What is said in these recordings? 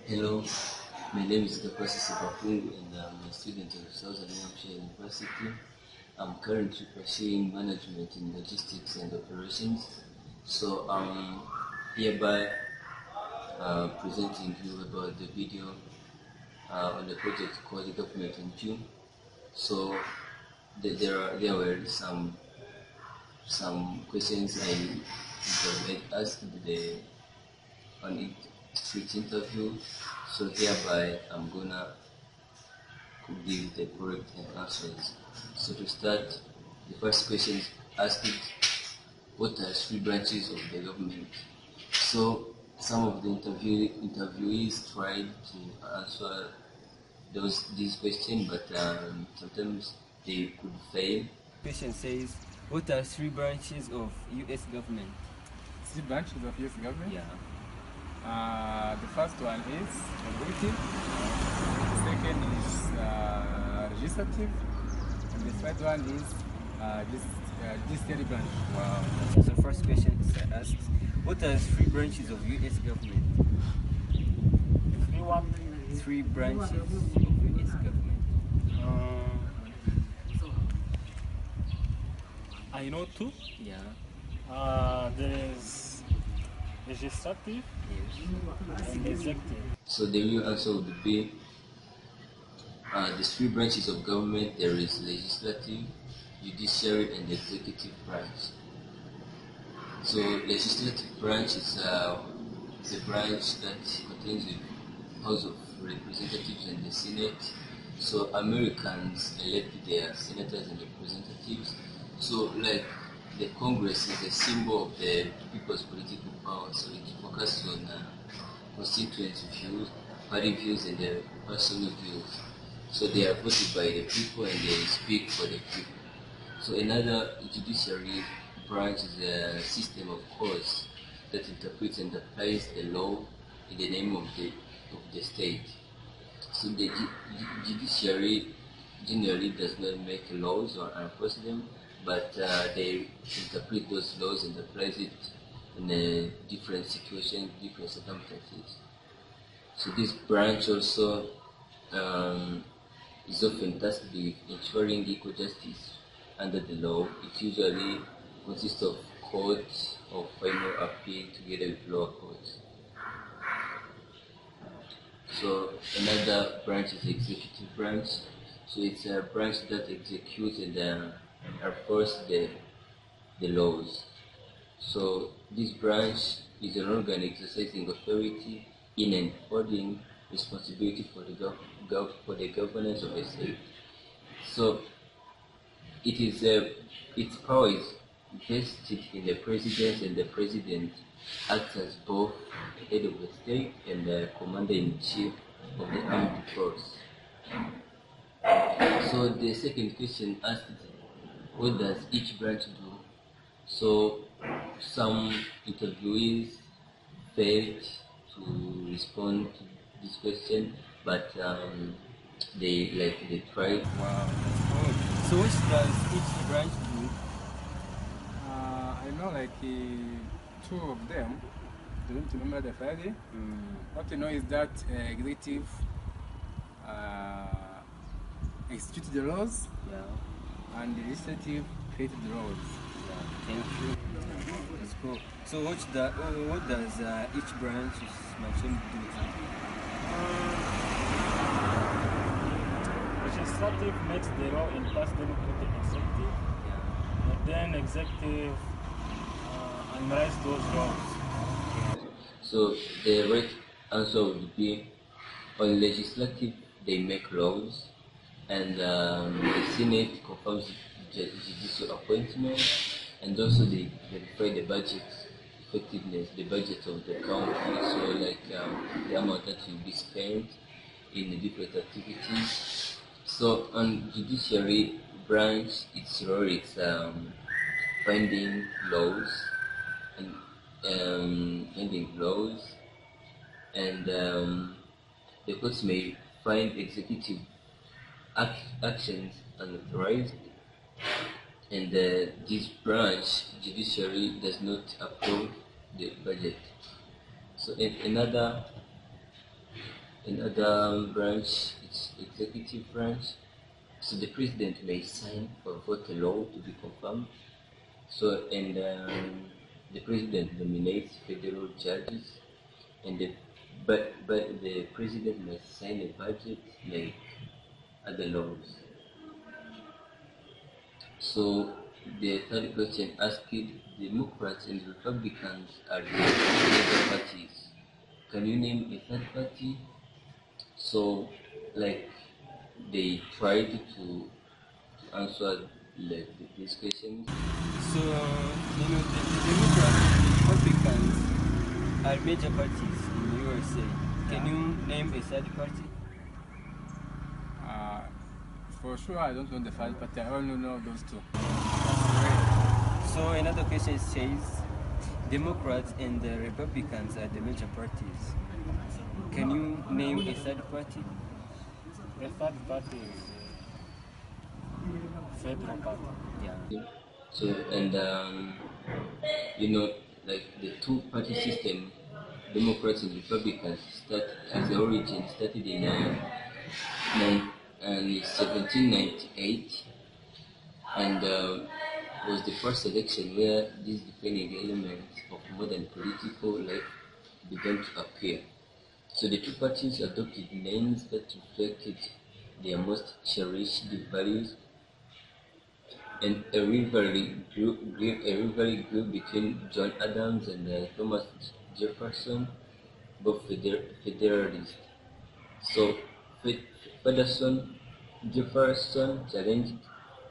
Hello, my name is Gapasi and I'm a student of Southern New Hampshire University. I'm currently pursuing management in logistics and operations. So I'm hereby presenting you about the video on the project called Government in June. So there were some questions I asked on each interview. So hereby I'm gonna give the correct answers. So to start, the first question is asked, what are three branches of the government? So some of the interviewees tried to answer these questions, but sometimes they could fail. Question says, what are three branches of U.S. government? Three branches of U.S. government? Yeah. The first one is executive, the second is legislative, and the third one is judiciary branch. Wow. So the first question is asked, what are three branches of U.S. government? Three branches of U.S. government. I know two. Yeah. There is legislative Yes. and executive. So the real answer would be the three branches of government. There is legislative, judiciary, and executive branch. So legislative branch is the branch that contains the House of Representatives and the Senate. So Americans elect their senators and representatives. So like the Congress is a symbol of the people's political power. So it focuses on constituency views, party views, and their personal views. So they are voted by the people and they speak for the people. So another judiciary branch is a system of courts that interprets and applies the law in the name of the state. So the judiciary generally does not make laws or enforce them, but they interpret those laws and applies it in a different situations, different circumstances. So this branch also is often tasked with ensuring equal justice under the law. It usually consists of courts of final appeal together with lower courts. So another branch is the executive branch. So it's a branch that executes and enforces the laws. So this branch is an organ exercising authority in and holding responsibility for the governance of a state. So its power is vested in the president, and the president acts as both the head of the state and the commander-in-chief of the armed force. So the second question asked, what does each branch do? So some interviewees failed to respond to this question, but they tried. Wow, that's good. So what does each branch do? I know two of them. I don't remember the Friday. What I know is that executive executes the laws, Yeah. and the legislative creates the laws. Yeah. Thank you. That's cool. So what does each branch is mentioned do? Legislative makes the law and pass them to the executive, Yeah. and then executive analyze those laws. So the right answer would be on legislative they make laws, and the Senate confirms judicial appointment, and also they verify the budget effectiveness, the budget of the country. So the amount that will be spent in the different activities. So on judiciary branch, its role is finding laws and the courts may find executive actions unauthorized, and this branch, judiciary, does not approve the budget. So another Another branch is executive branch. So the president may sign or vote a law to be confirmed. So and the president nominates federal judges, and but the president must sign a budget like other laws. So the third question asked, Democrats and Republicans are the major parties. Can you name a third party? So, like, they tried to answer like these questions. So, the Democrats and Republicans are major parties in USA. Can you name a third party? For sure, I don't know the third party. I only know those two. So another question says, Democrats and the Republicans are the major parties. Can you name a third party? The third party is federal party. Yeah. So, and like the two-party system, Democrats and Republicans, as the origin started in 1798, and was the first election where these defining elements of modern political life began to appear. So the two parties adopted names that reflected their most cherished values, and a rivalry grew between John Adams and Thomas Jefferson, both Federalists. So Jefferson challenged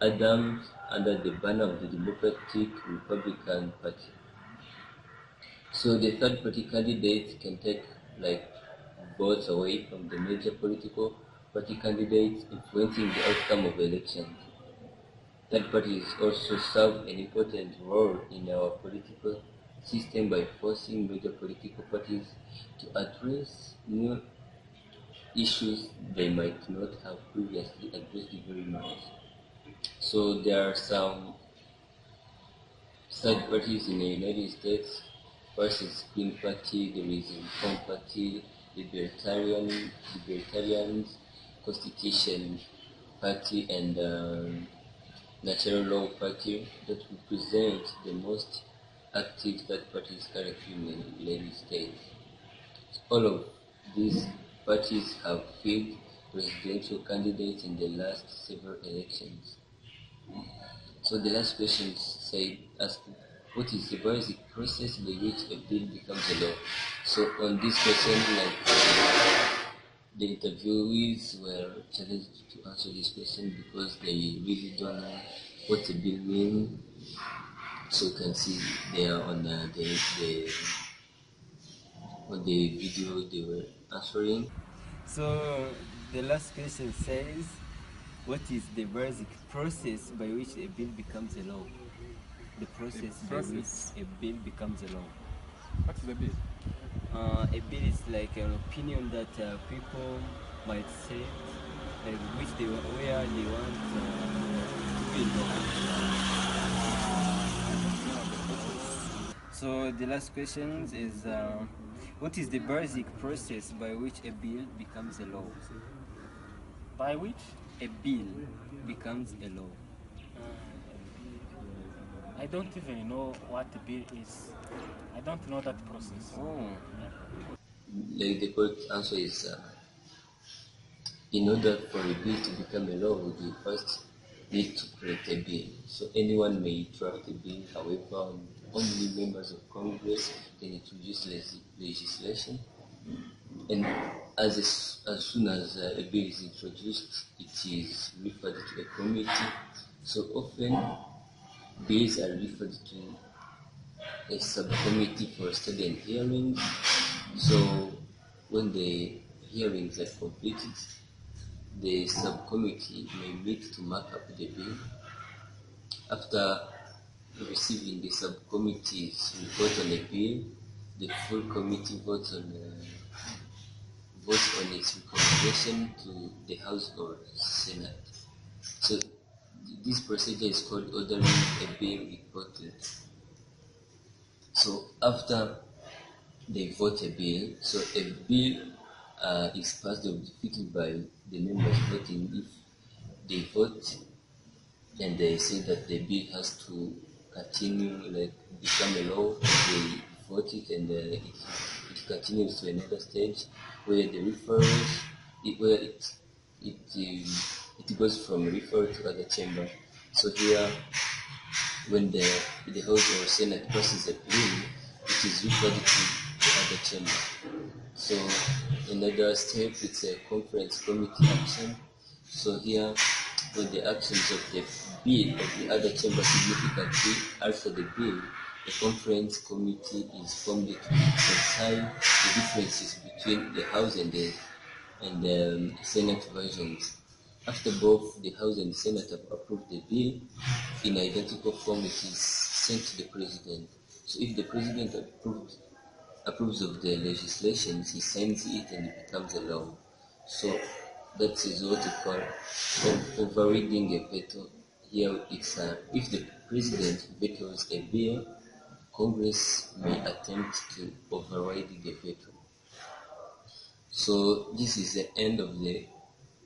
Adams under the banner of the Democratic Republican Party. So the third party candidates can take like votes away from the major political party candidates, influencing the outcome of elections. Third parties also serve an important role in our political system by forcing major political parties to address new issues they might not have previously addressed very much. So there are some third parties in the United States. First is Green Party, there is a Reform Party, Libertarians, Constitution Party, and Natural Law Party that represent the most active third parties currently in the United States. All of these parties have fielded presidential candidates in the last several elections. So the last question asked, what is the basic process by which a bill becomes a law? So on this question, the interviewees were challenged to answer this question because they really don't know what a bill means. So you can see there on the video they were answering. So the last question says, what is the basic process by which a bill becomes a law? The process by which a bill becomes a law. What's the bill? A bill is like an opinion that people might say, like where they want to be law. So the last question is, what is the basic process by which a bill becomes a law? By which? A bill becomes a law. I don't even know what the bill is. I don't know that process. Oh. The correct answer is in order for a bill to become a law, we first need to create a bill. So anyone may draft a bill, however, only members of Congress can introduce legislation. And as soon as a bill is introduced, it is referred to a committee. So often, bills are referred to a subcommittee for study and hearings. So when the hearings are completed, the subcommittee may meet to mark up the bill. After receiving the subcommittee's report on the bill, the full committee votes on its recommendation to the House or Senate. So this procedure is called ordering a bill reported. So after they vote a bill, so a bill is passed or defeated by the members voting. If they vote and they say that the bill has to continue, like become a law, they vote it and it continues to another stage where the referrals, where it goes from referral to other chamber. So here, when the House or Senate passes a bill, it is referred to the other chamber. So another step, it's a conference committee action. So here, when the actions of the bill of the other chamber significantly alter the bill, the conference committee is formed to reconcile the differences between the House and the Senate versions. After both the House and the Senate have approved the bill in identical form, it is sent to the President. So if the President approves of the legislation, he signs it and it becomes a law. So that is what we call overriding a veto. Here it's if the President vetoes a bill, Congress may attempt to override the veto. So this is the end of the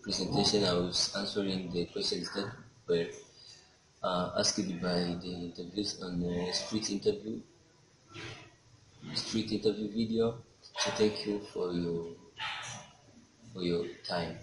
presentation. I was answering the questions that were asked by the interviews on the street interview video. So thank you for your time.